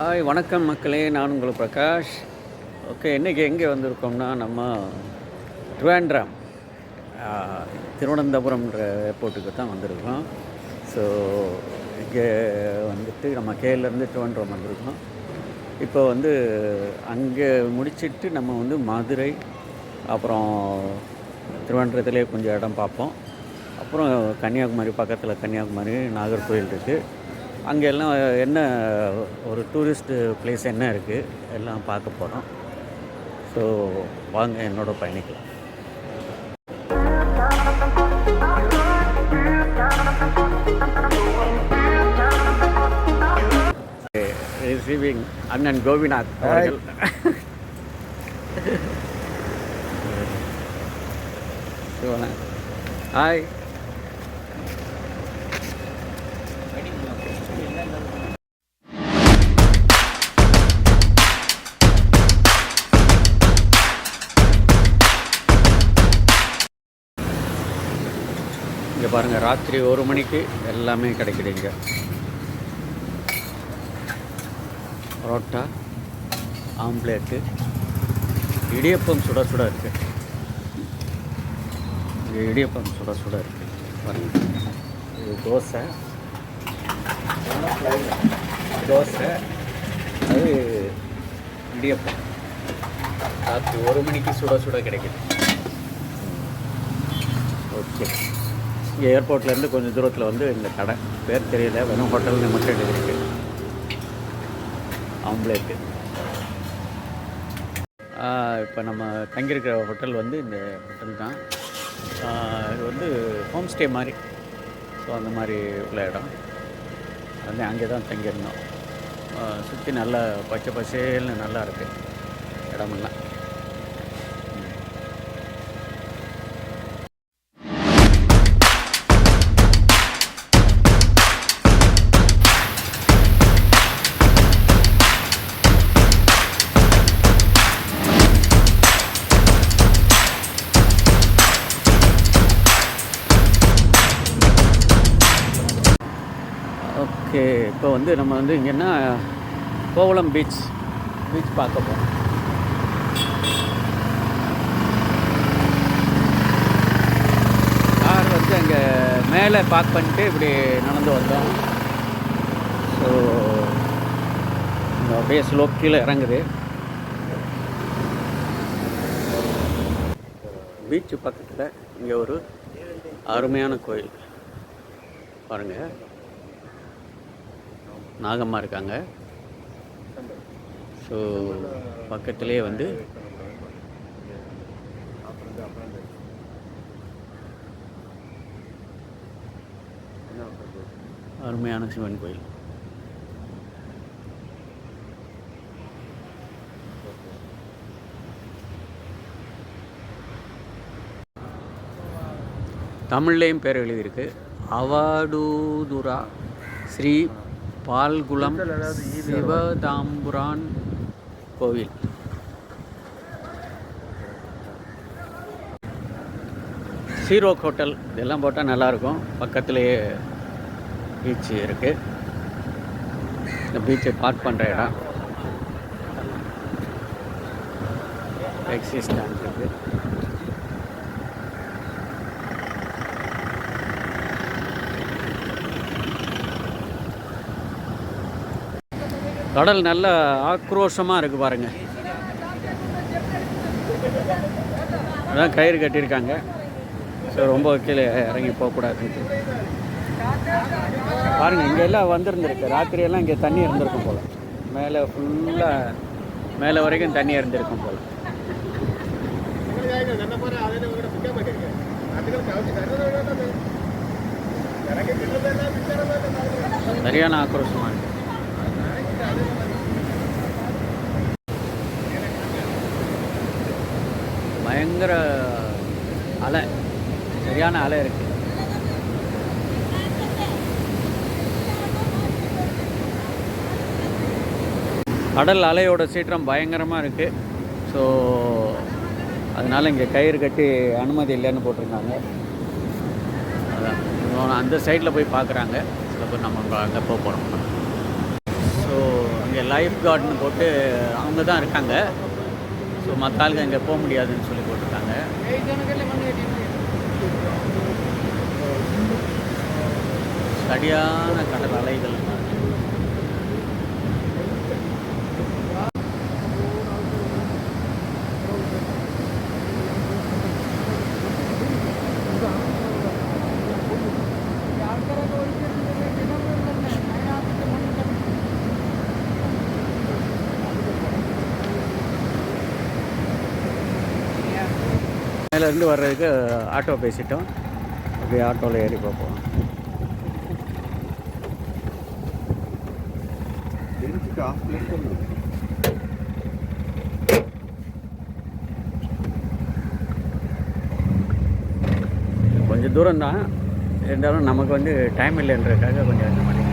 Hi வணக்கம் மக்களே, நான் உங்கள் பிரகாஷ். ஓகே, இன்றைக்கி எங்கே வந்திருக்கோம்னா நம்ம ட்ரிவாண்ட்ரம் திருவனந்தபுரம்ன்ற ஏர்போர்ட்டுக்கு தான் வந்திருக்கோம். ஸோ இங்கே வந்துட்டு நம்ம கேலேருந்து ட்ரிவாண்ட்ரம் வந்திருக்கோம். இப்போ வந்து அங்கே முடிச்சுட்டு நம்ம வந்து மதுரை, அப்புறம் திருவனந்தபுரத்துலேயே கொஞ்சம் இடம் பார்ப்போம். அப்புறம் கன்னியாகுமரி, பக்கத்தில் கன்னியாகுமரி நாகர்கோவில் இருக்குது. அங்கே எல்லாம் என்ன ஒரு டூரிஸ்ட்டு பிளேஸ் என்ன இருக்குது எல்லாம் பார்க்க போகிறோம். ஸோ வாங்க என்னோட பயணிக்கலாம். ரிசீவிங் அண்ணன் கோபிநாத் அவர்கள். ஹாய். இங்கே பாருங்கள், ராத்திரி 1 மணிக்கு எல்லாமே கிடைக்குது இங்கே. பரோட்டா, ஆம்லேட்டு, இடியப்பம் சுட சுட இருக்குது. இங்கே இடியப்பம் சுட சுட இருக்குது பாருங்கள். இது தோசை, அது இடியப்பம். ராத்திரி 1 மணிக்கு சுட சுட கிடைக்குது. ஓகே, இங்கே ஏர்போர்ட்லேருந்து கொஞ்சம் தூரத்தில் வந்து இந்த கடை பேர் தெரியல, வெறும் ஹோட்டல்னு மட்டும் இருக்குது. ஆம்லேட்டு. இப்போ நம்ம தங்கியிருக்கிற ஹோட்டல் வந்து இந்த ஹோட்டல் தான். இது வந்து ஹோம் ஸ்டே மாதிரி. ஸோ அந்த மாதிரி உள்ள இடம் வந்து அங்கே தான் தங்கியிருந்தோம். சுற்றி நல்லா பச்சை பசேல்னு நல்லா இருக்குது இடமெல்லாம். ஓகே, இப்போ வந்து நம்ம வந்து இங்கேன்னா கோவளம் பீச் பார்க்க போகிறோம். கார் வந்து அங்கே மேலே பார்க் பண்ணிட்டு இப்படி நடந்து வந்தோம். ஸோ அப்படியே ஸ்லோப் கீழே இறங்குது. பீச்சு பக்கத்தில் இங்கே ஒரு அருமையான கோயில் பாருங்கள். நாகம்மா இருக்காங்க. ஸோ பக்கத்துலேயே வந்து அருமையான சிவன் கோயில். தமிழ்லேயும் பேர் எழுதியிருக்கு. அவாடூதுரா ஸ்ரீ பால்குளம் சிவதாம்புரான் கோவில். சீரோக் ஹோட்டல் இதெல்லாம் போட்டால் நல்லாயிருக்கும். பக்கத்துலேயே பீச்சு இருக்குது. இந்த பீச்சை பார்க் பண்ணுற இடம். டாக்ஸி ஸ்டாண்ட் இருக்குது. கடல் நல்ல ஆக்ரோஷமாக இருக்குது பாருங்கள். அதான் கயிறு கட்டியிருக்காங்க. ஸோ ரொம்ப கீழே இறங்கி போகக்கூடாது பாருங்கள். இங்கே எல்லாம் வந்திருந்துருக்கு. ராத்திரியெல்லாம் இங்கே தண்ணி இருந்திருக்கும் போல். மேலே ஃபுல்லாக மேலே வரைக்கும் தண்ணி இருந்திருக்கும் போல். சரியான ஆக்ரோஷமாக இருக்குது. பயங்கர அலை, சரியான அலை இருக்குது. கடல் அலையோட சீற்றம் பயங்கரமாக இருக்குது. ஸோ அதனால் இங்கே கயிறு கட்டி அனுமதி இல்லைன்னு போட்டிருக்காங்க. அதான் அந்த சைடில் போய் பார்க்குறாங்க சில பேர். நம்ம அங்கே போக போகிறோம். ஸோ அங்கே லைஃப் கார்டுன்னு போட்டு அவங்க தான் இருக்காங்க. ஸோ மற்ற ஆளுங்க இங்கே போக முடியாதுன்னு சொல்லி போட்டிருக்காங்க. சரியான கடல் அலைகள். மேலேருந்து வர்றதுக்கு ஆட்டோ பேசிட்டோம். அப்படியே ஆட்டோவில் ஏறி பார்ப்போம். கொஞ்சம் தூரம் தான் இருந்தாலும் நமக்கு வந்து டைம் இல்லைன்றதுக்காக கொஞ்சம் இந்த மாதிரி